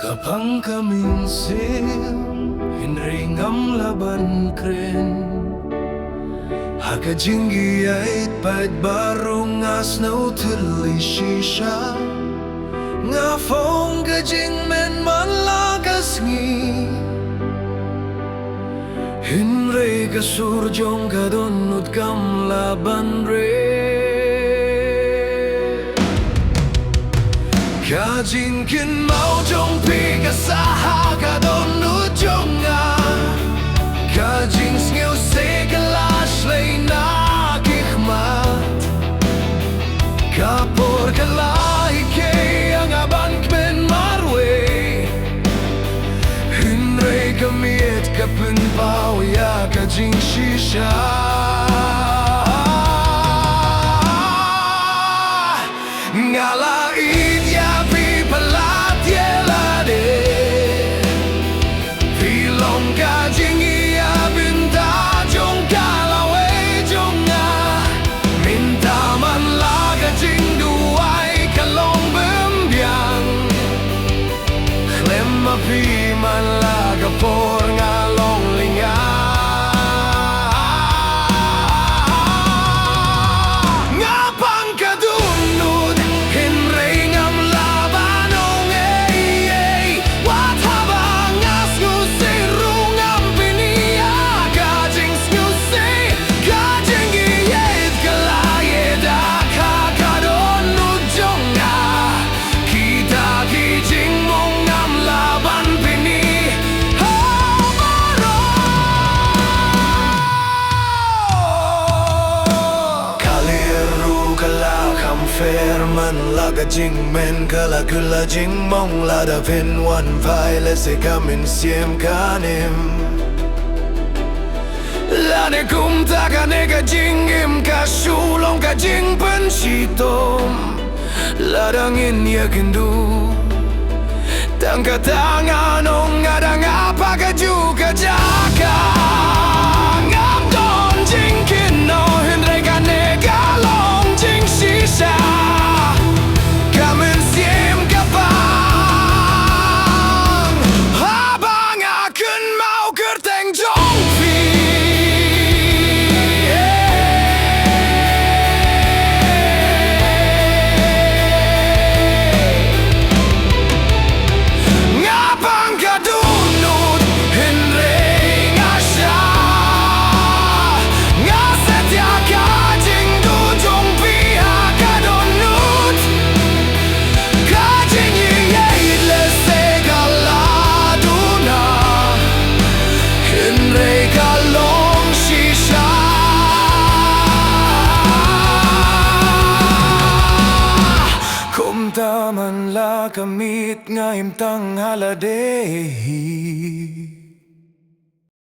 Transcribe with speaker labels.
Speaker 1: Kapang Ka Mynsiem, hynrei ngam laban kren. Haka jingieit pait barong as na utili shisha. Nga phong ka jingmen man lagas ngi. Hynrei ka surjong ka donut kam laban re. Ka jingkin mau jong pi ka saha ka donut jonga. Ka jing sngewsih ka lashim na kikhmat. Ka por ka lahi ke ang aban kmen marwe. Hynrei ka miet ka punpao ya ka jing shisha. Ngalain ya pi palat yelade. Pilong ka jingieit binta jong kalawe jonga. Minta man laga Jingrwai kalong biang. KHLEM api man laga por ngalong linga. Man laga jingmen kala kula jingmong lada pin one pile se Ka Mynsiem kanim. Lane kum taka nega jingim ka shulong ka jing pensitom. Ladangin ya kendu tangka tanganong ngadang apa ka juga jaga. Ngam don jingkin no hynrei ka nega long jing shisha. Ka Mynsiem kapang abang akan mau kerteng jong pi. Ngapang kadunut hynrei ngasya. Ngasetya ka jingdu jong pi akadonut. Ka jingieit lese galaduna. Hynrei ka long shisha. Kum taman la kamit nga imtang haladehi.